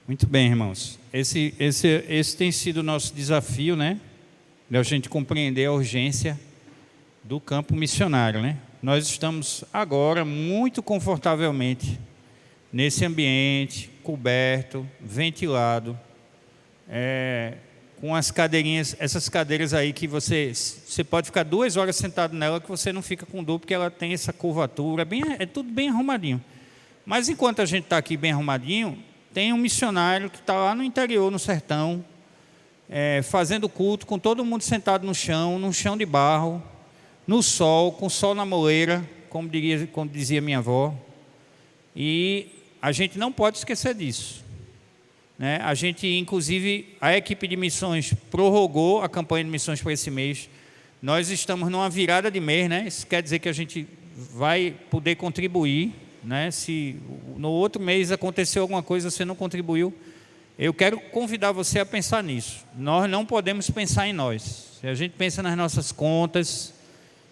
Muito bem, irmãos. Esse tem sido o nosso desafio, né? De a gente compreender a urgência do campo missionário, né? Nós estamos agora muito confortavelmente nesse ambiente, coberto, ventilado, com as cadeirinhas, essas cadeiras aí que você pode ficar 2 horas sentado nela que você não fica com dor, porque ela tem essa curvatura, é tudo bem arrumadinho. Mas enquanto a gente está aqui bem arrumadinho, tem um missionário que está lá no interior, no sertão, fazendo culto, com todo mundo sentado no chão de barro, no sol, com o sol na moleira, como dizia minha avó. E a gente não pode esquecer disso, né? A gente, inclusive, a equipe de missões prorrogou a campanha de missões para esse mês. Nós estamos numa virada de mês, né? Isso quer dizer que a gente vai poder contribuir, né? Se no outro mês aconteceu alguma coisa, você não contribuiu, eu quero convidar você a pensar nisso. Nós não podemos pensar em nós. Se a gente pensa nas nossas contas,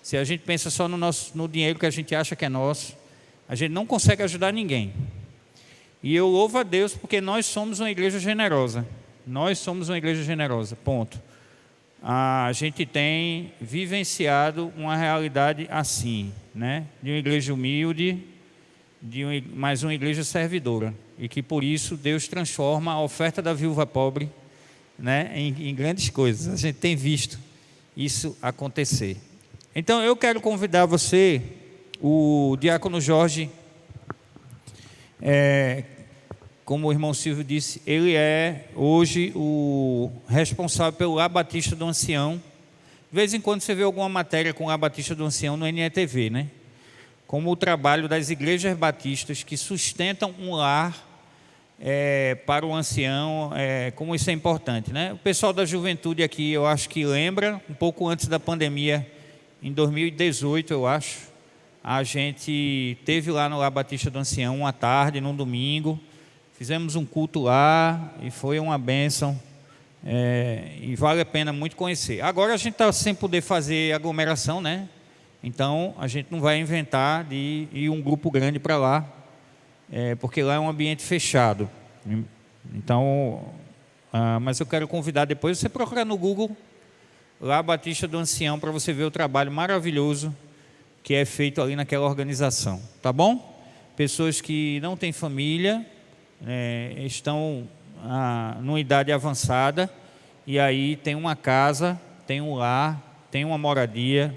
se a gente pensa só no dinheiro que a gente acha que é nosso, a gente não consegue ajudar ninguém. E eu louvo a Deus porque nós somos uma igreja generosa. Nós somos uma igreja generosa, ponto. A gente tem vivenciado uma realidade assim, né? De uma igreja humilde, mas uma igreja servidora. E que por isso Deus transforma a oferta da viúva pobre, né, em grandes coisas. A gente tem visto isso acontecer. Então eu quero convidar você, o diácono Jorge, como o irmão Silvio disse, ele é hoje o responsável pelo Lar Batista do Ancião. De vez em quando você vê alguma matéria com o Lar Batista do Ancião no NETV, né? Como o trabalho das igrejas batistas que sustentam um lar para o ancião, como isso é importante, né? O pessoal da juventude aqui, eu acho que lembra, um pouco antes da pandemia, em 2018, eu acho, a gente teve lá no Lar Batista do Ancião uma tarde, num domingo, fizemos um culto lá e foi uma bênção, e vale a pena muito conhecer. Agora a gente está sem poder fazer aglomeração, né? Então a gente não vai inventar de ir um grupo grande para lá, porque lá é um ambiente fechado. Então, mas eu quero convidar depois, você procurar no Google Lar Batista do Ancião, para você ver o trabalho maravilhoso que é feito ali naquela organização, tá bom? Pessoas que não têm família, estão numa idade avançada, e aí tem uma casa, tem um lar, tem uma moradia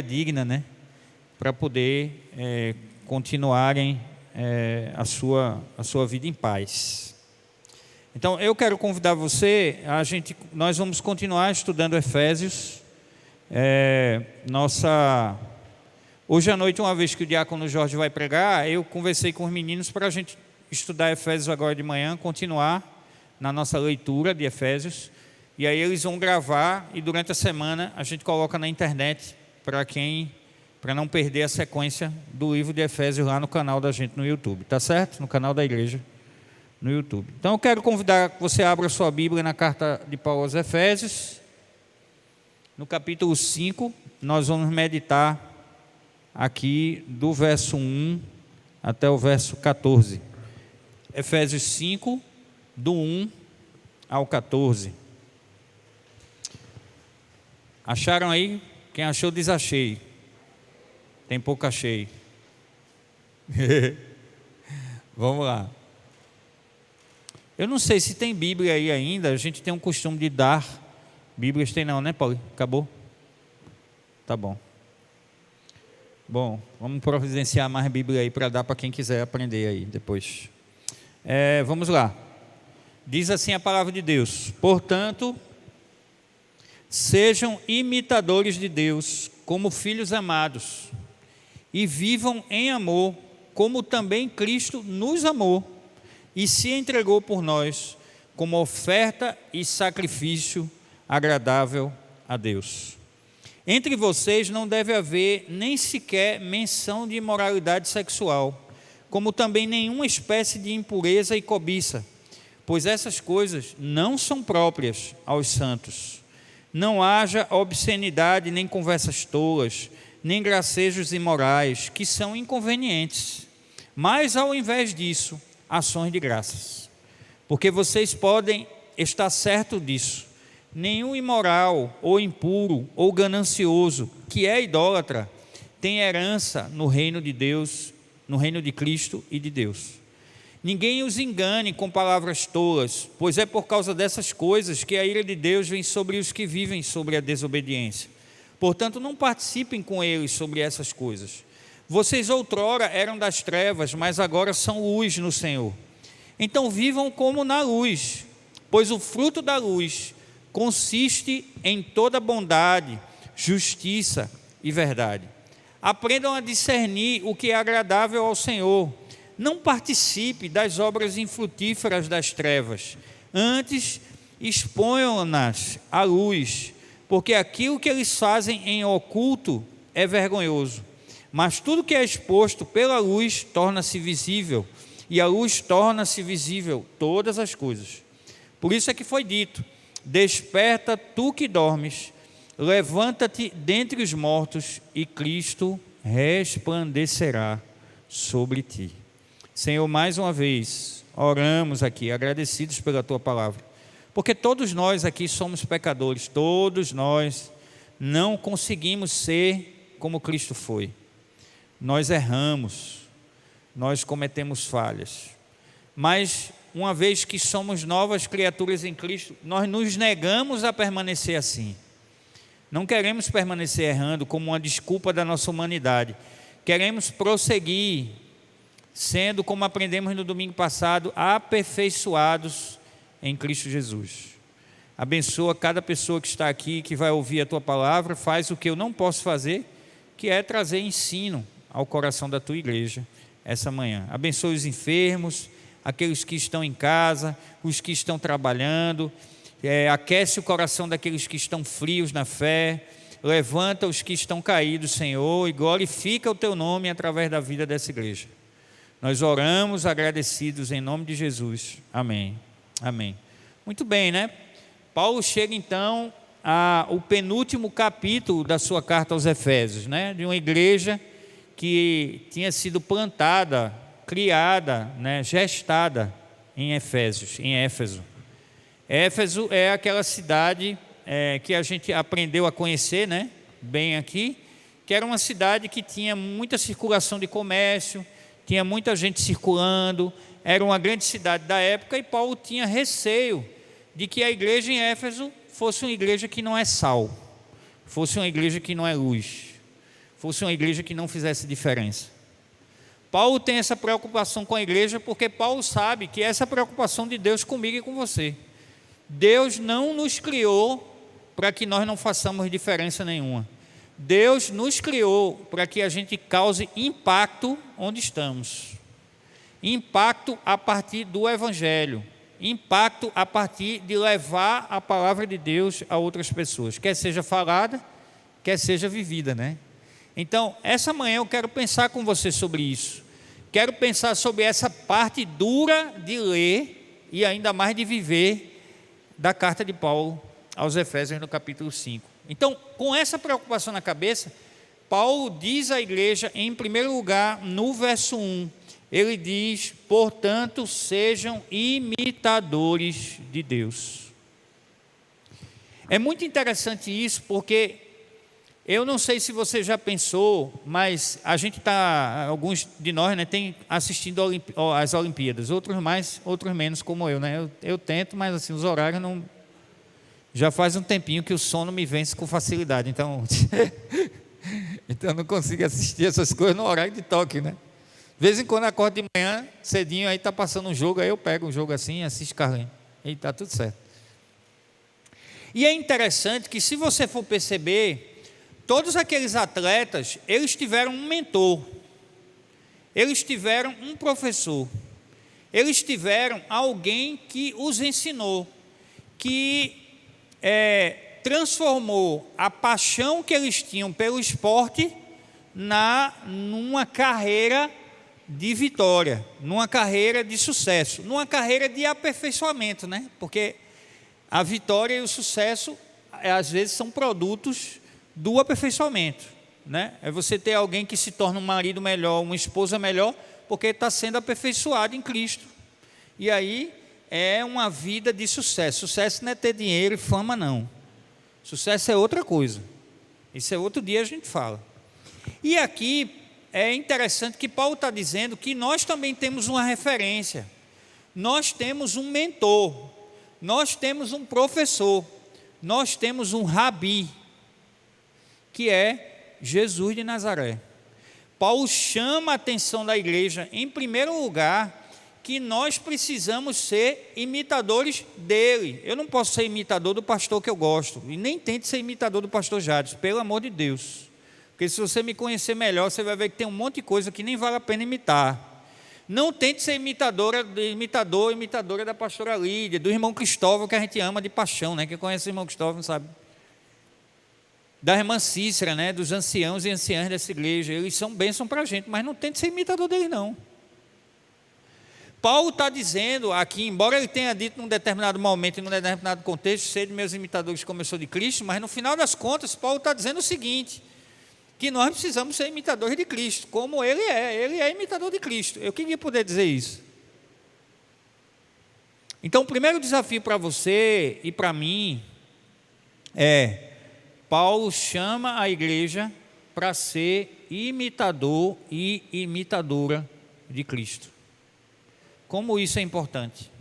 digna, né? Para poder continuarem a sua vida em paz. Então, eu quero convidar você, nós vamos continuar estudando Efésios. Hoje à noite, uma vez que o diácono Jorge vai pregar, eu conversei com os meninos para a gente estudar Efésios agora de manhã, continuar na nossa leitura de Efésios, e aí eles vão gravar, e durante a semana a gente coloca na internet, para não perder a sequência do livro de Efésios lá no canal da gente no YouTube, tá certo? No canal da igreja no YouTube. Então eu quero convidar que você abra sua Bíblia na carta de Paulo aos Efésios, no capítulo 5, nós vamos meditar aqui do verso 1 até o verso 14. Efésios 5, do 1 ao 14. Acharam aí? Quem achou, diz achei. Tem pouco achei. Vamos lá. Eu não sei se tem Bíblia aí ainda. A gente tem um costume de dar Bíblias. Tem não, né, Paulo? Acabou? Tá bom. Bom, vamos providenciar mais Bíblia aí para dar para quem quiser aprender aí depois. Vamos lá. Diz assim a palavra de Deus: portanto, sejam imitadores de Deus como filhos amados, e vivam em amor, como também Cristo nos amou e se entregou por nós, como oferta e sacrifício agradável a Deus. Entre vocês não deve haver nem sequer menção de imoralidade sexual, como também nenhuma espécie de impureza e cobiça, pois essas coisas não são próprias aos santos. Não haja obscenidade, nem conversas tolas, nem gracejos imorais, que são inconvenientes, mas ao invés disso, ações de graças. porque vocês podem estar certos disso. Nenhum imoral, ou impuro, ou ganancioso, que é idólatra, tem herança no reino de Deus, no reino de Cristo e de Deus. Ninguém os engane com palavras tolas, pois é por causa dessas coisas que a ira de Deus vem sobre os que vivem sobre a desobediência. Portanto, não participem com eles sobre essas coisas. Vocês outrora eram das trevas, mas agora são luz no Senhor. Então vivam como na luz, pois o fruto da luz consiste em toda bondade, justiça e verdade. Aprendam a discernir o que é agradável ao Senhor. Não participe das obras infrutíferas das trevas, antes exponham-nas à luz, porque aquilo que eles fazem em oculto é vergonhoso. Mas tudo que é exposto pela luz torna-se visível, e a luz torna-se visível todas as coisas. Por isso é que foi dito: desperta tu que dormes, levanta-te dentre os mortos, e Cristo resplandecerá sobre ti. Senhor, mais uma vez, oramos aqui, agradecidos pela Tua palavra, porque todos nós aqui somos pecadores, todos nós não conseguimos ser como Cristo foi. Nós erramos, nós cometemos falhas, mas uma vez que somos novas criaturas em Cristo, nós nos negamos a permanecer assim. Não queremos permanecer errando como uma desculpa da nossa humanidade. Queremos prosseguir, sendo, como aprendemos no domingo passado, aperfeiçoados em Cristo Jesus. Abençoa cada pessoa que está aqui, que vai ouvir a Tua palavra. Faz o que eu não posso fazer, que é trazer ensino ao coração da Tua igreja essa manhã. Abençoa os enfermos, aqueles que estão em casa, os que estão trabalhando. Aquece o coração daqueles que estão frios na fé. Levanta os que estão caídos, Senhor, e glorifica o Teu nome através da vida dessa igreja. Nós oramos agradecidos em nome de Jesus. Amém. Amém. Muito bem, né? Paulo chega então ao penúltimo capítulo da sua carta aos Efésios, né? De uma igreja que tinha sido plantada, criada, né? Gestada em Éfeso. Éfeso é aquela cidade que a gente aprendeu a conhecer, né? Bem aqui, que era uma cidade que tinha muita circulação de comércio, tinha muita gente circulando, era uma grande cidade da época, e Paulo tinha receio de que a igreja em Éfeso fosse uma igreja que não é sal, fosse uma igreja que não é luz, fosse uma igreja que não fizesse diferença. Paulo tem essa preocupação com a igreja, porque Paulo sabe que essa é a preocupação de Deus comigo e com você. Deus não nos criou para que nós não façamos diferença nenhuma. Deus nos criou para que a gente cause impacto onde estamos. Impacto a partir do Evangelho. Impacto a partir de levar a palavra de Deus a outras pessoas. Quer seja falada, quer seja vivida, né? Então, essa manhã eu quero pensar com você sobre isso. Quero pensar sobre essa parte dura de ler e ainda mais de viver da carta de Paulo aos Efésios no capítulo 5. Então, com essa preocupação na cabeça, Paulo diz à igreja, em primeiro lugar, no verso 1, ele diz: portanto, sejam imitadores de Deus. É muito interessante isso, porque eu não sei se você já pensou, mas a gente está, alguns de nós, né, tem assistindo às Olimpíadas, outros mais, outros menos, como eu, né? Eu tento, mas assim, os horários não... Já faz um tempinho que o sono me vence com facilidade, então eu não consigo assistir essas coisas no horário de Tóquio, né? De vez em quando eu acordo de manhã, cedinho, aí está passando um jogo, aí eu pego um jogo assim, assisto Carlinhos, e está tudo certo. E é interessante que, se você for perceber, todos aqueles atletas, eles tiveram um mentor, eles tiveram um professor, eles tiveram alguém que os ensinou, que transformou a paixão que eles tinham pelo esporte numa carreira de vitória, numa carreira de sucesso, numa carreira de aperfeiçoamento, né? Porque a vitória e o sucesso, às vezes, são produtos do aperfeiçoamento, né? É você ter alguém que se torna um marido melhor, uma esposa melhor, porque está sendo aperfeiçoado em Cristo. E aí é uma vida de sucesso. Sucesso não é ter dinheiro e fama, não. Sucesso é outra coisa. Isso é outro dia a gente fala. E aqui é interessante que Paulo está dizendo que nós também temos uma referência. Nós temos um mentor. Nós temos um professor. Nós temos um rabi, que é Jesus de Nazaré. Paulo chama a atenção da igreja, em primeiro lugar, que nós precisamos ser imitadores dele. Eu não posso ser imitador do pastor que eu gosto, e nem tente ser imitador do pastor Jades, pelo amor de Deus. Porque se você me conhecer melhor, você vai ver que tem um monte de coisa que nem vale a pena imitar. Não tente ser imitadora da pastora Lídia, do irmão Cristóvão, que a gente ama de paixão, né? Quem conhece o irmão Cristóvão sabe. Da irmã Cícera, né? Dos anciãos e anciãs dessa igreja. Eles são bênção para a gente, mas não tente ser imitador deles, não. Paulo está dizendo aqui, embora ele tenha dito num determinado momento e num determinado contexto, sede meus imitadores como eu sou de Cristo, mas no final das contas, Paulo está dizendo o seguinte, que nós precisamos ser imitadores de Cristo, como ele é imitador de Cristo. Eu queria poder dizer isso. Então, o primeiro desafio para você e para mim é, Paulo chama a igreja para ser imitador e imitadora de Cristo. Como isso é importante.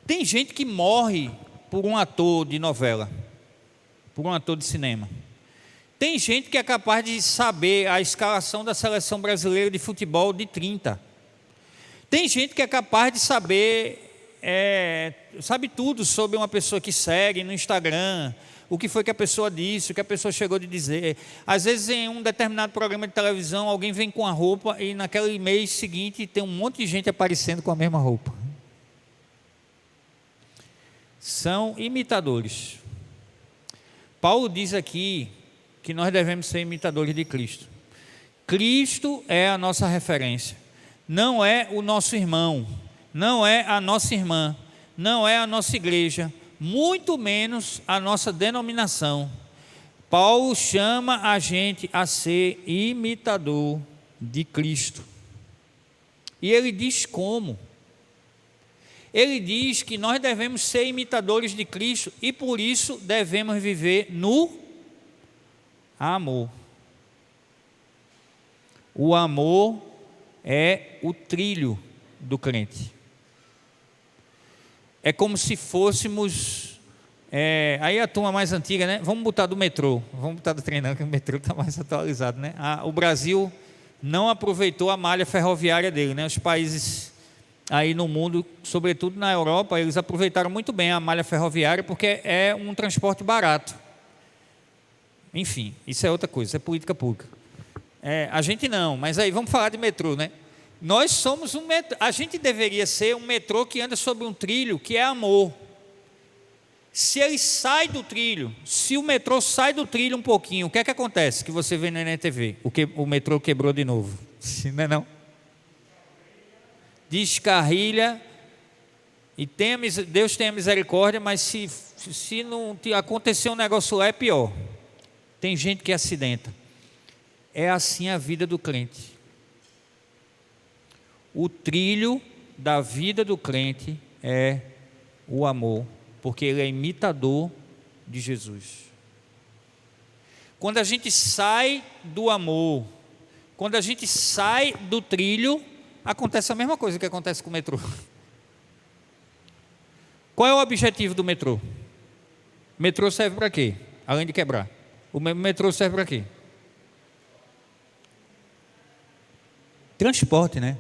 Tem gente que morre por um ator de novela, por um ator de cinema. Tem gente que é capaz de saber a escalação da seleção brasileira de futebol de 30. Tem gente que é capaz de saber, sabe tudo sobre uma pessoa que segue no Instagram, o que foi que a pessoa disse, o que a pessoa chegou de dizer. Às vezes em um determinado programa de televisão, alguém vem com a roupa e naquele mês seguinte tem um monte de gente aparecendo com a mesma roupa. São imitadores. Paulo diz aqui que nós devemos ser imitadores de Cristo. Cristo é a nossa referência. Não é o nosso irmão, não é a nossa irmã, não é a nossa igreja, muito menos a nossa denominação. Paulo chama a gente a ser imitador de Cristo. E ele diz como. Ele diz que nós devemos ser imitadores de Cristo e por isso devemos viver no amor. O amor é o trilho do crente. É como se fôssemos, aí a turma mais antiga, né? Vamos botar do metrô, vamos botar do trem não, que o metrô está mais atualizado, né? O Brasil não aproveitou a malha ferroviária dele, né? Os países aí no mundo, sobretudo na Europa, eles aproveitaram muito bem a malha ferroviária porque é um transporte barato. Enfim, isso é outra coisa, isso é política pública. A gente não, mas aí vamos falar de metrô, né? Nós somos um metrô, a gente deveria ser um metrô que anda sobre um trilho que é amor. Se ele sai do trilho, se o metrô sai do trilho um pouquinho, o que é que acontece? Que você vê na NTV, o metrô quebrou de novo, não é não? Descarrilha, e Deus tenha misericórdia, mas se não acontecer um negócio lá é pior. Tem gente que acidenta. É assim a vida do crente. O trilho da vida do crente é o amor, porque ele é imitador de Jesus. Quando a gente sai do amor, quando a gente sai do trilho, acontece a mesma coisa que acontece com o metrô. Qual é o objetivo do metrô? O metrô serve para quê? Além de quebrar. O metrô serve para quê? Transporte, né?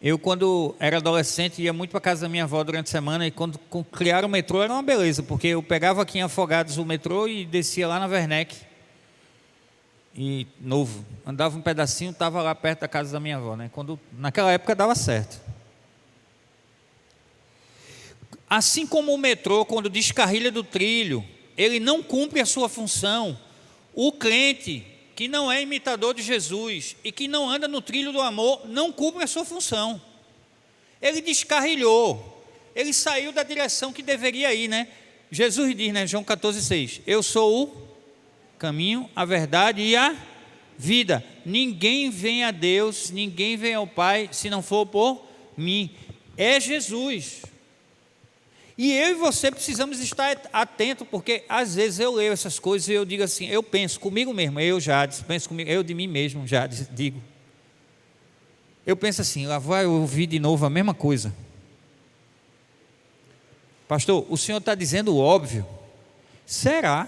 Eu, quando era adolescente, ia muito para a casa da minha avó durante a semana e quando criaram o metrô era uma beleza, porque eu pegava aqui em Afogados o metrô e descia lá na Werneck, e novo, andava um pedacinho, estava lá perto da casa da minha avó, né? Naquela época dava certo. Assim como o metrô, quando descarrilha do trilho, ele não cumpre a sua função. O crente que não é imitador de Jesus e que não anda no trilho do amor, não cumpre a sua função. Ele descarrilhou, ele saiu da direção que deveria ir, né? Jesus diz, né, João 14,6, eu sou o caminho, a verdade e a vida. Ninguém vem a Deus, ninguém vem ao Pai, se não for por mim. é Jesus. E eu e você precisamos estar atentos, porque às vezes eu leio essas coisas e eu digo assim, eu penso comigo mesmo, penso comigo, eu de mim mesmo, digo. Eu penso assim, lá vai eu ouvir de novo a mesma coisa. Pastor, o senhor está dizendo o óbvio. Será?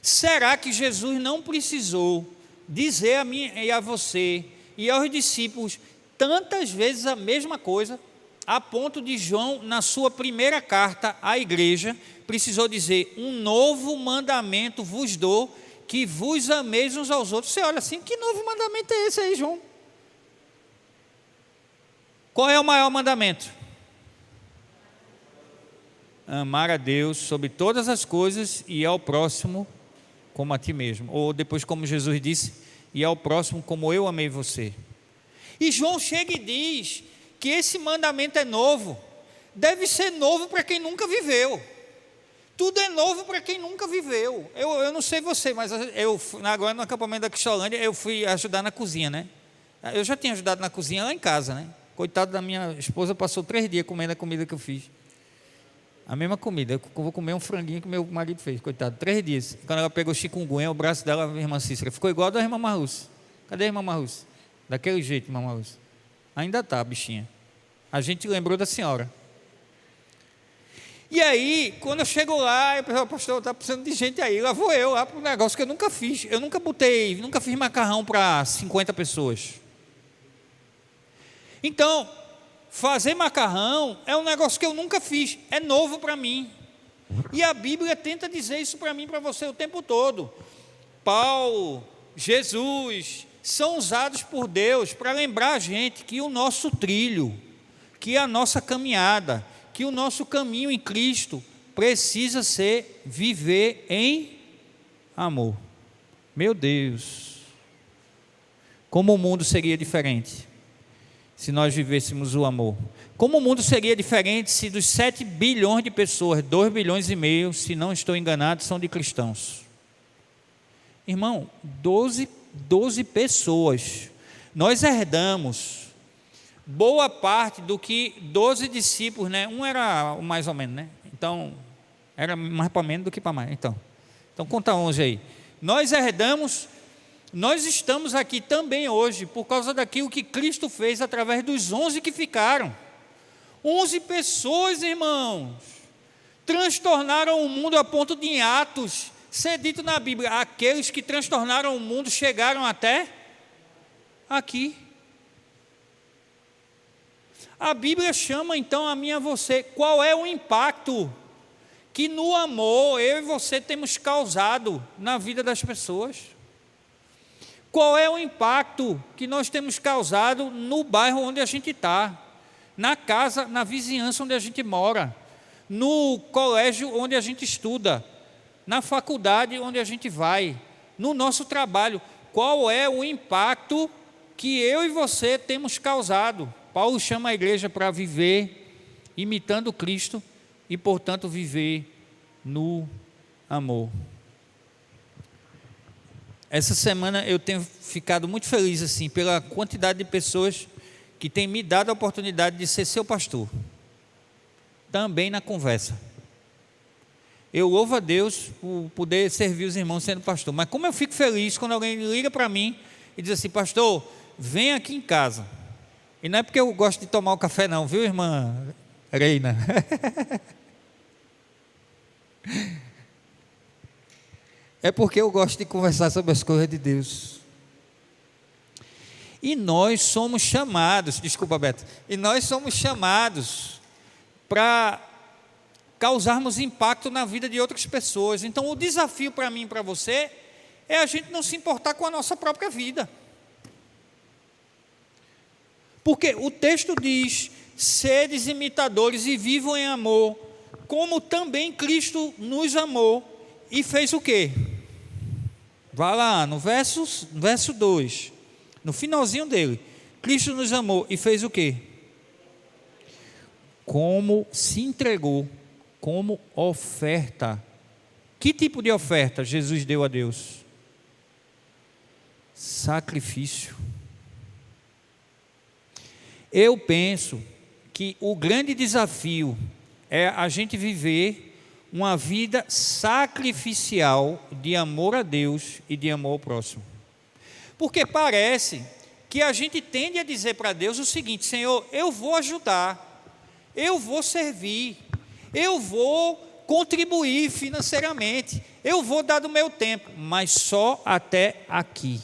Será que Jesus não precisou dizer a mim e a você e aos discípulos tantas vezes a mesma coisa, a ponto de João, na sua primeira carta à igreja, precisou dizer: um novo mandamento vos dou, que vos ameis uns aos outros. Você olha assim, que novo mandamento é esse aí, João? Qual é o maior mandamento? Amar a Deus sobre todas as coisas e ao próximo como a ti mesmo. Ou depois, como Jesus disse, e ao próximo como eu amei você. E João chega e diz que esse mandamento é novo. Deve ser novo para quem nunca viveu. Tudo é novo para quem nunca viveu. Eu não sei você, mas agora no acampamento da Cristolândia eu fui ajudar na cozinha, né? Eu já tinha ajudado na cozinha lá em casa, né? Coitado da minha esposa, passou 3 dias comendo a comida que eu fiz. A mesma comida, eu vou comer um franguinho que meu marido fez, coitado, 3 dias. Quando ela pegou chikungunya, o braço dela, a irmã Cícera, ficou igual a da irmã Marrus. Cadê a irmã Marrus? Daquele jeito, irmã Marrus. Ainda está, bichinha. A gente lembrou da senhora. E aí, quando eu chego lá, eu pensei, pastor, está precisando de gente aí. Lá vou eu, lá para um negócio que eu nunca fiz. Eu nunca fiz macarrão para 50 pessoas. Então, fazer macarrão é um negócio que eu nunca fiz, é novo para mim. E a Bíblia tenta dizer isso para mim e para você o tempo todo. Paulo, Jesus, são usados por Deus para lembrar a gente que o nosso trilho, que a nossa caminhada, que o nosso caminho em Cristo precisa ser viver em amor. Meu Deus, como o mundo seria diferente se nós vivêssemos o amor. Como o mundo seria diferente se dos 7 bilhões de pessoas, 2 bilhões e meio, se não estou enganado, são de cristãos. Irmão, 12 pessoas. Nós herdamos boa parte do que 12 discípulos, né? Um era mais ou menos, né? Então, era mais para menos do que para mais. Então conta 11 aí. Nós herdamos. Nós estamos aqui também hoje por causa daquilo que Cristo fez através dos 11 que ficaram. 11 pessoas, irmãos, transtornaram o mundo a ponto de, em Atos, ser dito na Bíblia, aqueles que transtornaram o mundo chegaram até aqui. A Bíblia chama então a mim e a você, qual é o impacto que no amor eu e você temos causado na vida das pessoas? Qual é o impacto que nós temos causado no bairro onde a gente está, na casa, na vizinhança onde a gente mora, no colégio onde a gente estuda, na faculdade onde a gente vai, no nosso trabalho? Qual é o impacto que eu e você temos causado? Paulo chama a igreja para viver imitando Cristo e, portanto, viver no amor. Essa semana eu tenho ficado muito feliz assim pela quantidade de pessoas que têm me dado a oportunidade de ser seu pastor, também na conversa. Eu louvo a Deus por poder servir os irmãos sendo pastor, mas como eu fico feliz quando alguém liga para mim e diz assim: pastor, vem aqui em casa. E não é porque eu gosto de tomar o café não, viu, irmã Reina? É porque eu gosto de conversar sobre as coisas de Deus. E nós somos chamados, desculpa Beto, e nós somos chamados para causarmos impacto na vida de outras pessoas. Então o desafio para mim e para você é a gente não se importar com a nossa própria vida. Porque o texto diz: sedes imitadores e vivam em amor, como também Cristo nos amou e fez o quê? Vá lá no verso 2, no finalzinho dele. Cristo nos amou e fez o quê? Como se entregou, como oferta. Que tipo de oferta Jesus deu a Deus? Sacrifício. Eu penso que o grande desafio é a gente viver uma vida sacrificial de amor a Deus e de amor ao próximo. Porque parece que a gente tende a dizer para Deus o seguinte: Senhor, eu vou ajudar, eu vou servir, eu vou contribuir financeiramente, eu vou dar do meu tempo, mas só até aqui.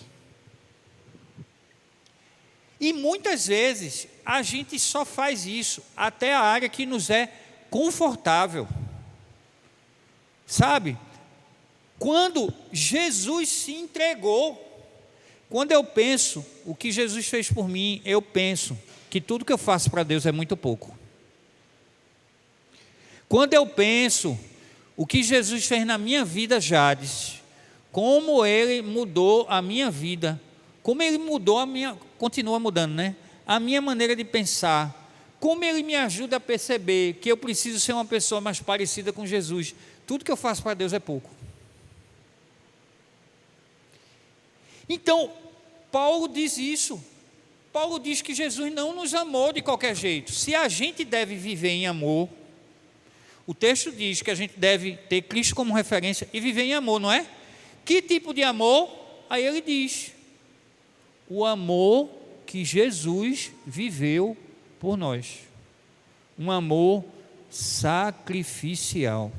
E muitas vezes a gente só faz isso até a área que nos é confortável. Sabe? Quando Jesus se entregou, quando eu penso o que Jesus fez por mim, eu penso que tudo que eu faço para Deus é muito pouco. Quando eu penso o que Jesus fez na minha vida, Jades, como Ele mudou a minha vida, como Ele mudou a minha, continua mudando, né? A minha maneira de pensar, como Ele me ajuda a perceber que eu preciso ser uma pessoa mais parecida com Jesus. Tudo que eu faço para Deus é pouco. Então, Paulo diz isso. Paulo diz que Jesus não nos amou de qualquer jeito. Se a gente deve viver em amor, o texto diz que a gente deve ter Cristo como referência e viver em amor, não é? Que tipo de amor? Aí ele diz: o amor que Jesus viveu por nós. Um amor sacrificial.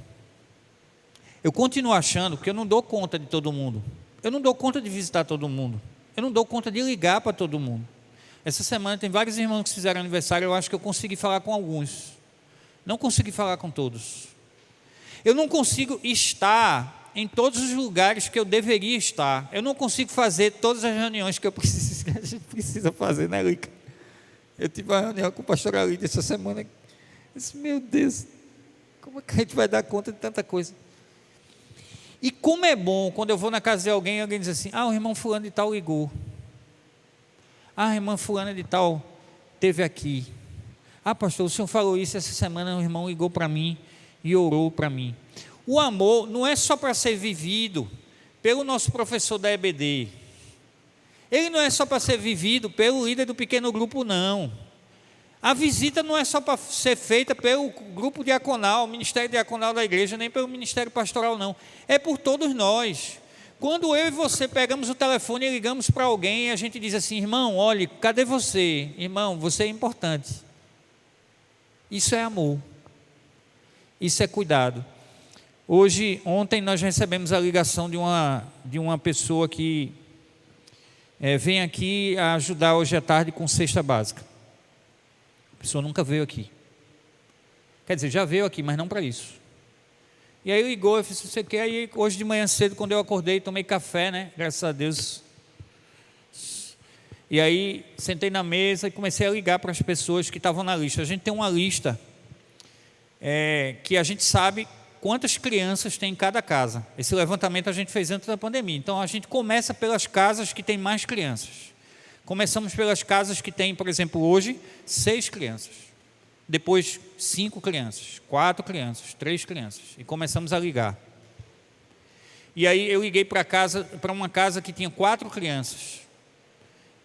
Eu continuo achando que eu não dou conta de todo mundo. Eu não dou conta de visitar todo mundo. Eu não dou conta de ligar para todo mundo. Essa semana tem vários irmãos que fizeram aniversário. Eu acho que eu consegui falar com alguns. Não consegui falar com todos. Eu não consigo estar em todos os lugares que eu deveria estar. Eu não consigo fazer todas as reuniões que a gente precisa fazer, né, Lica? Eu tive uma reunião com o pastor Alídio essa semana. Eu disse: meu Deus, como é que a gente vai dar conta de tanta coisa? E como é bom quando eu vou na casa de alguém e alguém diz assim: o irmão fulano de tal ligou. A irmã fulana de tal esteve aqui. Pastor, o senhor falou isso essa semana, o irmão ligou para mim e orou para mim. O amor não é só para ser vivido pelo nosso professor da EBD. Ele não é só para ser vivido pelo líder do pequeno grupo, não. A visita não é só para ser feita pelo grupo diaconal, o ministério diaconal da igreja, nem pelo ministério pastoral, não. É por todos nós. Quando eu e você pegamos o telefone e ligamos para alguém, a gente diz assim: irmão, olhe, cadê você? Irmão, você é importante. Isso é amor. Isso é cuidado. Ontem nós recebemos a ligação de uma pessoa que vem aqui a ajudar hoje à tarde com cesta básica. A pessoa nunca veio aqui. Quer dizer, já veio aqui, mas não para isso. E aí ligou, eu fiz: você quer? Aí hoje de manhã cedo, quando eu acordei, tomei café, né? Graças a Deus. E aí sentei na mesa e comecei a ligar para as pessoas que estavam na lista. A gente tem uma lista que a gente sabe quantas crianças tem em cada casa. Esse levantamento a gente fez antes da pandemia. Então a gente começa pelas casas que tem mais crianças. Começamos pelas casas que tem, por exemplo, hoje, 6 crianças. Depois 5 crianças, 4 crianças, 3 crianças. E começamos a ligar. E aí eu liguei para uma casa que tinha 4 crianças.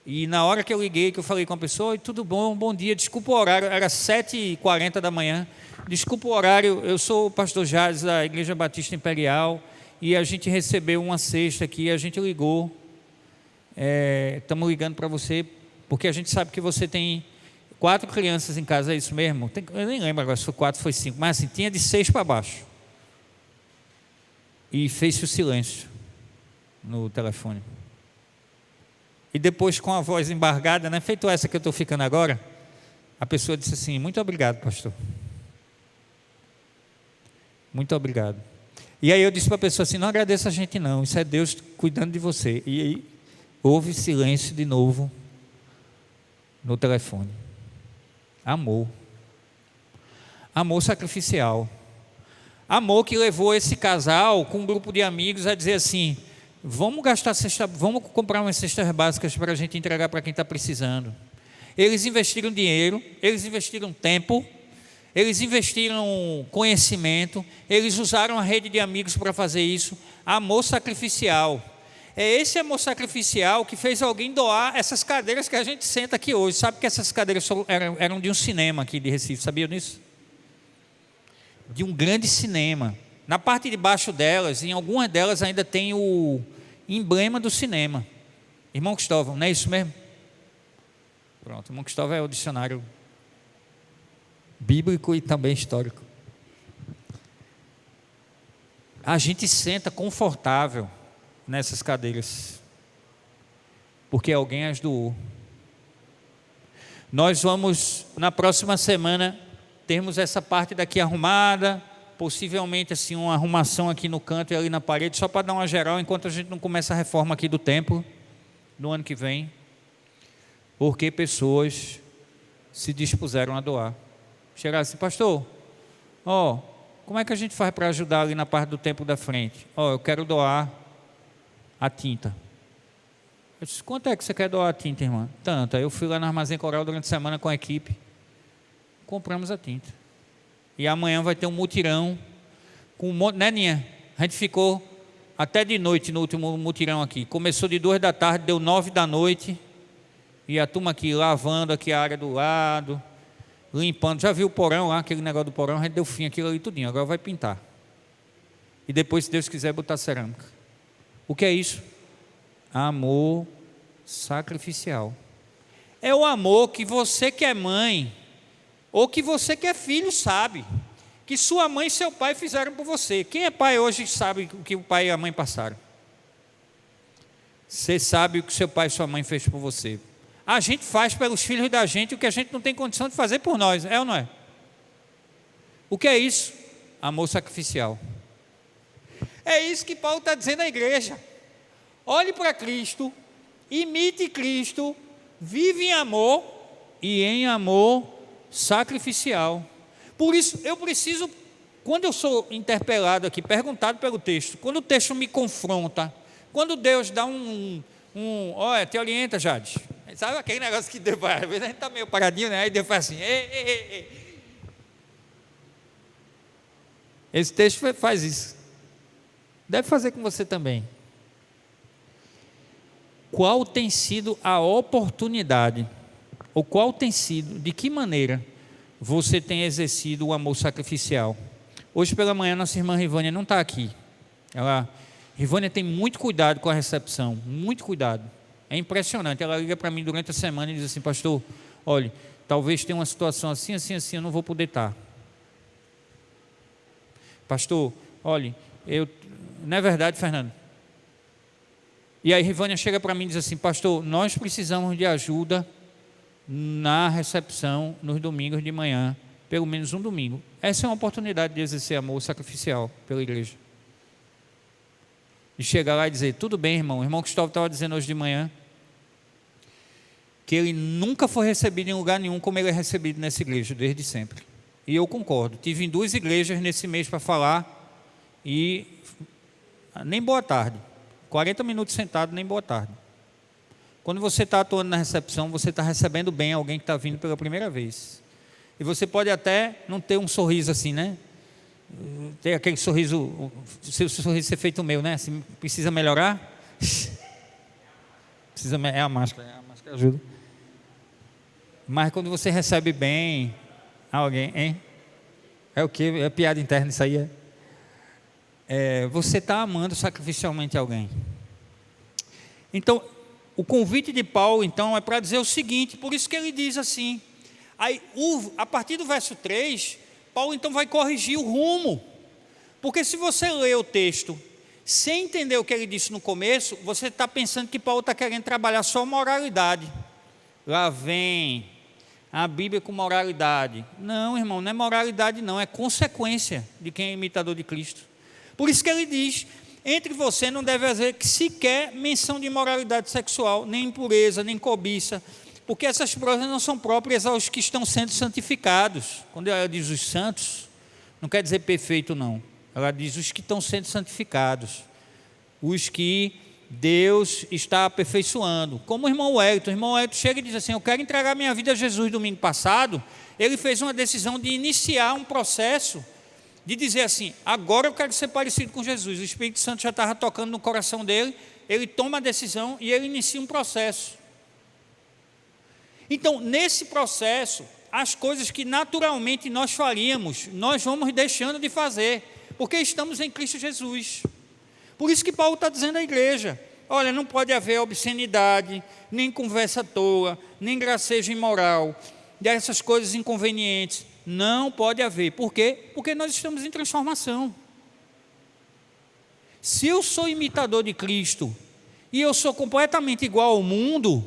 E na hora que eu liguei, que eu falei com a pessoa: oi, tudo bom, bom dia, desculpa o horário, era 7h40 da manhã, desculpa o horário, eu sou o pastor Jades da Igreja Batista Imperial, e a gente recebeu uma cesta aqui, a gente ligou, estamos ligando para você, porque a gente sabe que você tem 4 crianças em casa, é isso mesmo? Eu nem lembro agora se foi 4 ou foi 5, mas assim, tinha de 6 para baixo. E fez-se o silêncio no telefone. E depois, com a voz embargada, né, feito essa que eu estou ficando agora, a pessoa disse assim: muito obrigado, pastor. Muito obrigado. E aí eu disse para a pessoa assim: não agradeça a gente não, isso é Deus cuidando de você. E aí houve silêncio de novo no telefone. Amor. Amor sacrificial. Amor que levou esse casal com um grupo de amigos a dizer assim: vamos comprar umas cestas básicas para a gente entregar para quem está precisando. Eles investiram dinheiro, eles investiram tempo, eles investiram conhecimento, eles usaram a rede de amigos para fazer isso. Amor sacrificial. É esse amor sacrificial que fez alguém doar essas cadeiras que a gente senta aqui hoje. Sabe que essas cadeiras eram de um cinema aqui de Recife, sabia disso? De um grande cinema. Na parte de baixo delas, em algumas delas ainda tem o emblema do cinema. Irmão Cristóvão, não é isso mesmo? Pronto, irmão Cristóvão é o dicionário bíblico e também histórico. A gente senta confortável nessas cadeiras, porque alguém as doou. Nós vamos, na próxima semana, termos essa parte daqui arrumada, possivelmente assim uma arrumação aqui no canto e ali na parede, só para dar uma geral, enquanto a gente não começa a reforma aqui do templo, no ano que vem, porque pessoas se dispuseram a doar. Chegaram assim, pastor, como é que a gente faz para ajudar ali na parte do templo da frente? Eu quero doar a tinta. Eu disse, quanto é que você quer doar a tinta, irmã? Tanto. Aí eu fui lá no Armazém Coral durante a semana com a equipe, compramos a tinta. E amanhã vai ter um mutirão com um monte, né, Ninha? A gente ficou até de noite no último mutirão aqui. Começou de 2 da tarde, deu 9 da noite. E a turma aqui lavando aqui a área do lado, limpando. Já viu o porão lá, aquele negócio do porão? A gente deu fim aquilo ali tudinho. Agora vai pintar. E depois, se Deus quiser, botar cerâmica. O que é isso? Amor sacrificial. É o amor que você que é mãe, ou que você que é filho sabe, que sua mãe e seu pai fizeram por você. Quem é pai hoje sabe o que o pai e a mãe passaram. Você sabe o que seu pai e sua mãe fez por você. A gente faz pelos filhos da gente o que a gente não tem condição de fazer por nós, é ou não é? O que é isso? Amor sacrificial. É isso que Paulo está dizendo à igreja. Olhe para Cristo, imite Cristo, vive em amor e em amor sacrificial. Por isso, eu preciso, quando eu sou interpelado aqui, perguntado pelo texto, quando o texto me confronta, quando Deus dá olha, te orienta, Jade. Sabe aquele negócio que Deus faz? Às vezes a gente está meio paradinho, né? Aí Deus faz assim, ei. Esse texto faz isso. Deve fazer com você também. Qual tem sido a oportunidade, ou qual tem sido, de que maneira você tem exercido o amor sacrificial? Hoje pela manhã nossa irmã Rivânia não está aqui. Rivânia tem muito cuidado com a recepção, muito cuidado. É impressionante, ela liga para mim durante a semana e diz assim, pastor, olha, talvez tenha uma situação assim, eu não vou poder estar. Pastor, olha, não é verdade, Fernando? E aí Rivânia chega para mim e diz assim, pastor, nós precisamos de ajuda na recepção nos domingos de manhã, pelo menos um domingo. Essa é uma oportunidade de exercer amor sacrificial pela igreja. De chegar lá e dizer, tudo bem, irmão. O irmão Cristóvão estava dizendo hoje de manhã que ele nunca foi recebido em lugar nenhum como ele é recebido nessa igreja, desde sempre. E eu concordo. Tive em 2 igrejas nesse mês para falar e nem boa tarde. 40 minutos sentado, nem boa tarde. Quando você está atuando na recepção, você está recebendo bem alguém que está vindo pela primeira vez. E você pode até não ter um sorriso assim, né? Ter aquele sorriso, o seu sorriso ser feito o meu, né? Assim, precisa melhorar? É a máscara ajuda. Mas quando você recebe bem alguém, hein? É o quê? É piada interna isso aí, você está amando sacrificialmente alguém. Então, o convite de Paulo, então, é para dizer o seguinte, por isso que ele diz assim, aí, a partir do verso 3, Paulo então vai corrigir o rumo, porque se você ler o texto sem entender o que ele disse no começo, você está pensando que Paulo está querendo trabalhar só moralidade. Lá vem a Bíblia com moralidade. Não, irmão, não é moralidade não, é consequência de quem é imitador de Cristo. Por isso que ele diz, entre você não deve haver sequer menção de imoralidade sexual, nem impureza, nem cobiça, porque essas coisas não são próprias aos que estão sendo santificados. Quando ela diz os santos, não quer dizer perfeito não, ela diz os que estão sendo santificados, os que Deus está aperfeiçoando, como o irmão Wellington chega e diz assim, eu quero entregar minha vida a Jesus. Domingo passado, ele fez uma decisão de iniciar um processo, de dizer assim, agora eu quero ser parecido com Jesus. O Espírito Santo já estava tocando no coração dele, ele toma a decisão e ele inicia um processo. Então, nesse processo, as coisas que naturalmente nós faríamos, nós vamos deixando de fazer, porque estamos em Cristo Jesus. Por isso que Paulo está dizendo à igreja, olha, não pode haver obscenidade, nem conversa tola, nem gracejo imoral, dessas coisas inconvenientes. Não pode haver. Por quê? Porque nós estamos em transformação. Se eu sou imitador de Cristo e eu sou completamente igual ao mundo,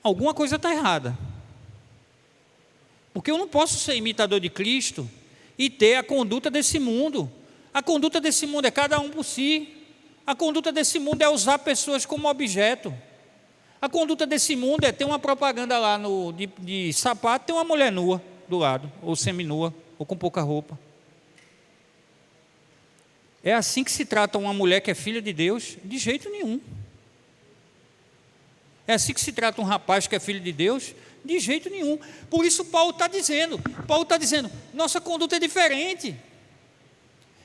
alguma coisa está errada. Porque eu não posso ser imitador de Cristo e ter a conduta desse mundo. A conduta desse mundo é cada um por si. A conduta desse mundo é usar pessoas como objeto. A conduta desse mundo é ter uma propaganda lá de sapato, ter uma mulher nua do lado, ou seminua, ou com pouca roupa. É assim que se trata uma mulher que é filha de Deus? De jeito nenhum. É assim que se trata um rapaz que é filho de Deus? De jeito nenhum. Por isso Paulo está dizendo, nossa conduta é diferente.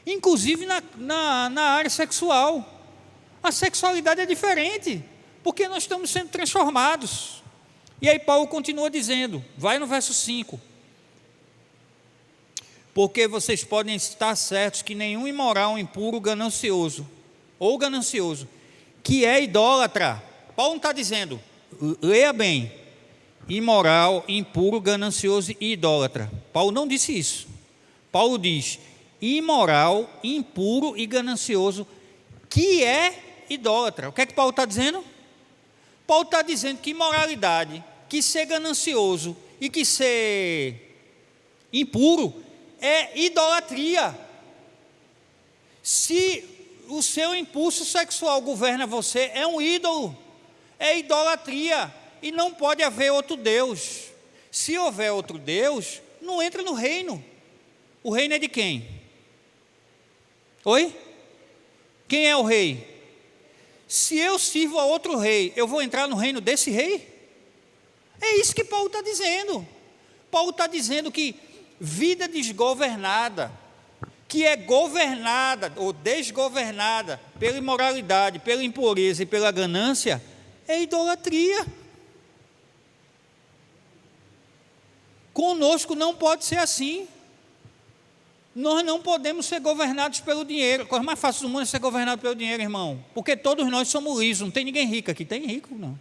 Inclusive na área sexual. A sexualidade é diferente, porque nós estamos sendo transformados. E aí Paulo continua dizendo, vai no verso 5. Porque vocês podem estar certos que nenhum imoral, impuro, ganancioso, que é idólatra. Paulo não está dizendo, leia bem, imoral, impuro, ganancioso e idólatra. Paulo não disse isso. Paulo diz, imoral, impuro e ganancioso, que é idólatra. O que é que Paulo está dizendo? Paulo está dizendo que imoralidade, que ser ganancioso e que ser impuro é idolatria. Se o seu impulso sexual governa você, é um ídolo, é idolatria, e não pode haver outro Deus. Se houver outro Deus, não entra no reino. O reino é de quem? Oi? Quem é o rei? Se eu sirvo a outro rei, eu vou entrar no reino desse rei? É isso que Paulo está dizendo. Paulo está dizendo que vida desgovernada, que é governada ou desgovernada pela imoralidade, pela impureza e pela ganância, é idolatria. Conosco não pode ser assim. Nós não podemos ser governados pelo dinheiro. A coisa mais fácil do mundo é ser governado pelo dinheiro, irmão. Porque todos nós somos lisos. Não tem ninguém rico aqui. Tem rico, não.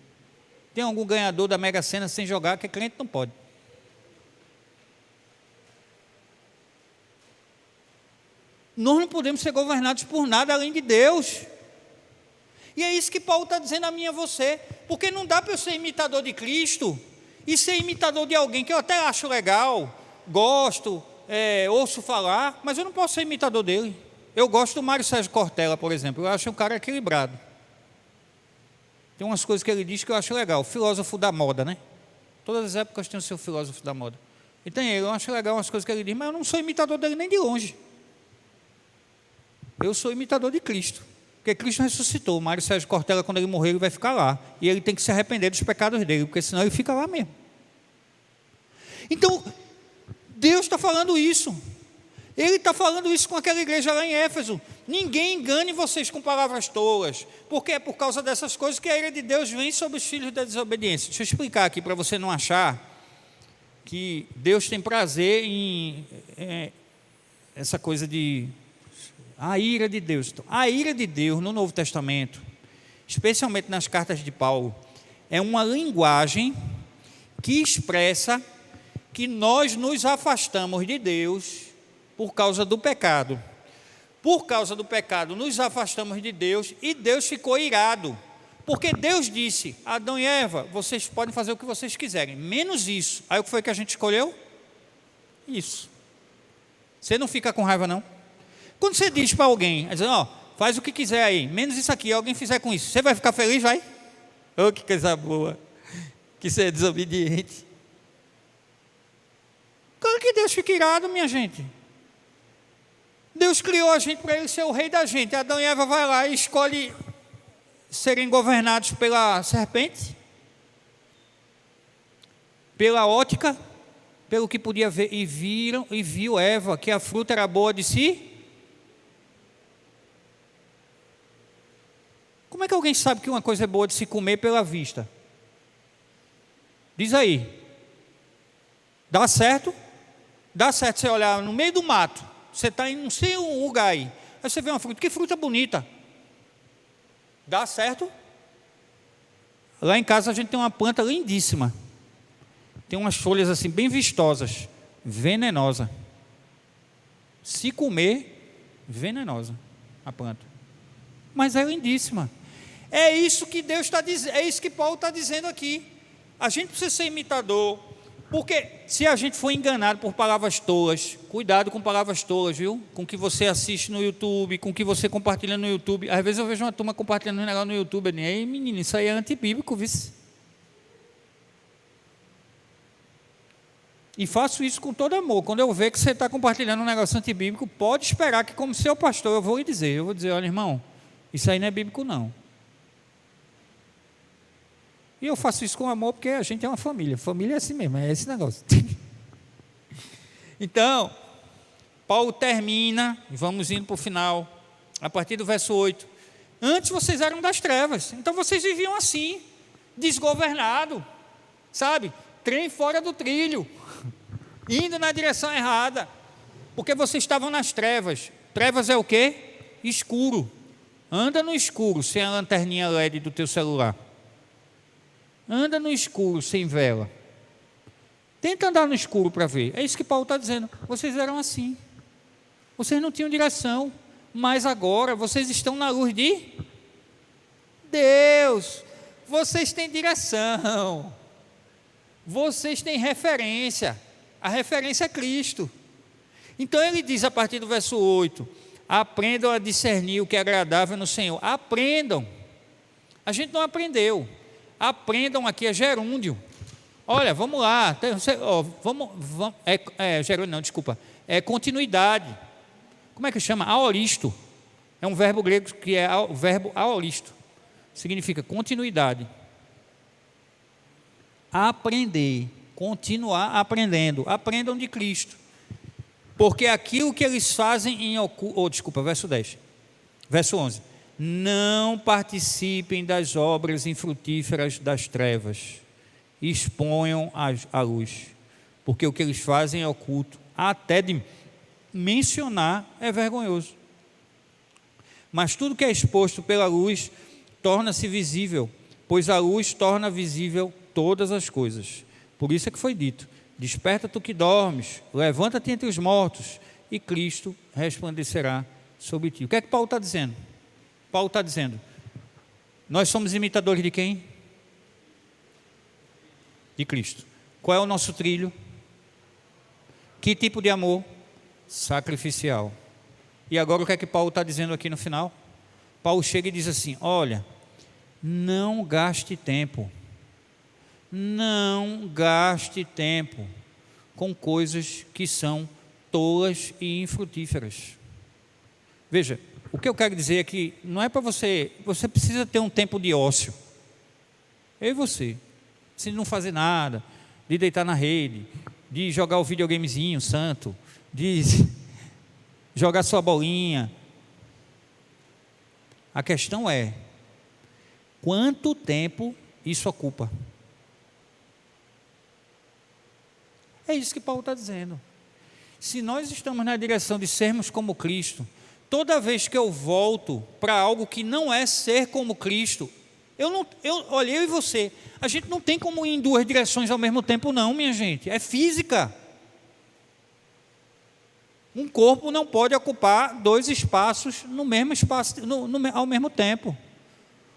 Tem algum ganhador da Mega Sena sem jogar, que é crente, não pode. Nós não podemos ser governados por nada além de Deus. E é isso que Paulo está dizendo a mim e a você. Porque não dá para eu ser imitador de Cristo e ser imitador de alguém que eu até acho legal, gosto, ouço falar, mas eu não posso ser imitador dele. Eu gosto do Mário Sérgio Cortella, por exemplo. Eu acho um cara equilibrado. Tem umas coisas que ele diz que eu acho legal. Filósofo da moda, né? Todas as épocas tem o seu filósofo da moda. E tem ele, eu acho legal umas coisas que ele diz, mas eu não sou imitador dele nem de longe. Eu sou imitador de Cristo. Porque Cristo ressuscitou. O Mário Sérgio Cortella, quando ele morrer, ele vai ficar lá. E ele tem que se arrepender dos pecados dele, porque senão ele fica lá mesmo. Então, Deus está falando isso. Ele está falando isso com aquela igreja lá em Éfeso. Ninguém engane vocês com palavras tolas, porque é por causa dessas coisas que a ira de Deus vem sobre os filhos da desobediência. Deixa eu explicar aqui para você não achar que Deus tem prazer em essa coisa de a ira de Deus. Então, a ira de Deus no Novo Testamento, especialmente nas cartas de Paulo, é uma linguagem que expressa que nós nos afastamos de Deus por causa do pecado. Por causa do pecado, nos afastamos de Deus e Deus ficou irado. Porque Deus disse, Adão e Eva, vocês podem fazer o que vocês quiserem, menos isso. Aí o que foi que a gente escolheu? Isso. Você não fica com raiva, não? Quando você diz para alguém, faz o que quiser aí, menos isso aqui, alguém fizer com isso, você vai ficar feliz, vai? Oh, que coisa boa, que você é desobediente. Claro que Deus fica irado, minha gente. Deus criou a gente para Ele ser o rei da gente. Adão e Eva vai lá e escolhe serem governados pela serpente, pela ótica, pelo que podia ver, e viu Eva que a fruta era boa de si. alguém sabe que uma coisa é boa de se comer pela vista? Diz aí. Dá certo? Dá certo você olhar no meio do mato. Você está em não sei um lugar aí. Aí você vê uma fruta. Que fruta bonita. Dá certo? Lá em casa a gente tem uma planta lindíssima. Tem umas folhas assim bem vistosas. Venenosa. Se comer, venenosa a planta. Mas é lindíssima. É isso que Deus está dizendo. É isso que Paulo está dizendo aqui. A gente precisa ser imitador. Porque se a gente for enganado por palavras tolas, cuidado com palavras tolas, viu? Com o que você assiste no YouTube, com o que você compartilha no YouTube. Às vezes eu vejo uma turma compartilhando um negócio no YouTube. Eu digo, ei, menino, isso aí é antibíblico, vice. E faço isso com todo amor. Quando eu ver que você está compartilhando um negócio antibíblico, pode esperar que, como seu pastor, eu vou lhe dizer. Eu vou dizer, olha, irmão, isso aí não é bíblico, não. E eu faço isso com amor porque a gente é uma família. Família é assim mesmo, é esse negócio. Então, Paulo termina, e vamos indo para o final, a partir do verso 8. Antes vocês eram das trevas, então vocês viviam assim, desgovernado, sabe? Trem fora do trilho, indo na direção errada, porque vocês estavam nas trevas. Trevas é o quê? Escuro. Anda no escuro, sem a lanterninha LED do teu celular. Anda no escuro, sem vela. Tenta andar no escuro para ver. É isso que Paulo está dizendo. Vocês eram assim. Vocês não tinham direção. Mas agora vocês estão na luz de Deus. Vocês têm direção. Vocês têm referência. A referência é Cristo. Então ele diz a partir do verso 8: aprendam a discernir o que é agradável no Senhor. Aprendam. A gente não aprendeu. Aprendam aqui é gerúndio. Olha, vamos lá. Gerúndio não, desculpa. É continuidade. Como é que chama? Aoristo. É um verbo grego que é o verbo aoristo. Significa continuidade. Aprender. Continuar aprendendo. Aprendam de Cristo. Porque aquilo que eles fazem em oculto. Verso 10. Verso 11. Não participem das obras infrutíferas das trevas, exponham a luz, porque o que eles fazem é oculto, até de mencionar é vergonhoso. Mas tudo que é exposto pela luz torna-se visível, pois a luz torna visível todas as coisas. Por isso é que foi dito: desperta tu que dormes, levanta-te entre os mortos, e Cristo resplandecerá sobre ti. O que é que Paulo está dizendo? Paulo está dizendo, nós somos imitadores de quem? De Cristo. Qual é o nosso trilho? Que tipo de amor? Sacrificial. E agora o que é que Paulo está dizendo aqui no final? Paulo chega e diz assim, olha, não gaste tempo. Não gaste tempo com coisas que são tolas e infrutíferas. Veja, o que eu quero dizer é que não é para você precisa ter um tempo de ócio. Eu e você. De não fazer nada, de deitar na rede, de jogar o videogamezinho santo, de jogar sua bolinha. A questão é, quanto tempo isso ocupa? É isso que Paulo está dizendo. Se nós estamos na direção de sermos como Cristo, toda vez que eu volto para algo que não é ser como Cristo, olha, eu e você, a gente não tem como ir em duas direções ao mesmo tempo não, minha gente, é física. Um corpo não pode ocupar dois espaços no mesmo espaço, ao mesmo tempo.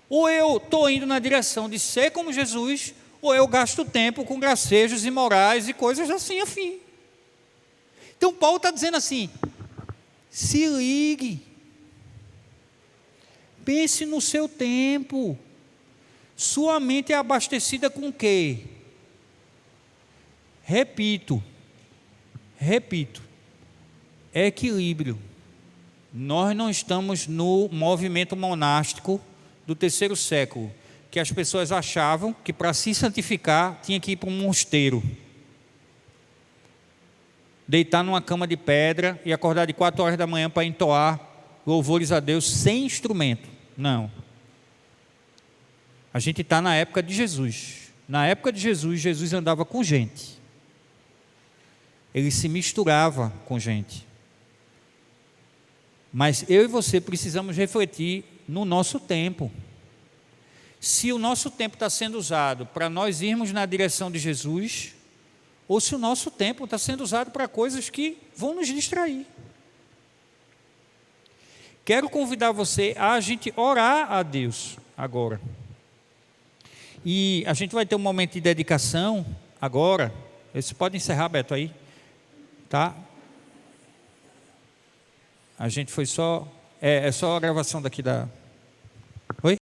Ou eu estou indo na direção de ser como Jesus, ou eu gasto tempo com gracejos imorais e coisas assim, afim. Então Paulo está dizendo assim, se ligue, pense no seu tempo, sua mente é abastecida com o quê? Repito, equilíbrio. Nós não estamos no movimento monástico do 3º século, que as pessoas achavam que para se santificar tinha que ir para um mosteiro, deitar numa cama de pedra e acordar de 4 horas da manhã para entoar louvores a Deus sem instrumento. Não. A gente está na época de Jesus. Na época de Jesus, Jesus andava com gente. Ele se misturava com gente. Mas eu e você precisamos refletir no nosso tempo. Se o nosso tempo está sendo usado para nós irmos na direção de Jesus, ou se o nosso tempo está sendo usado para coisas que vão nos distrair. Quero convidar você a gente orar a Deus agora. E a gente vai ter um momento de dedicação agora. Você pode encerrar, Beto, aí? Tá? A gente foi só... É só a gravação daqui da... Oi?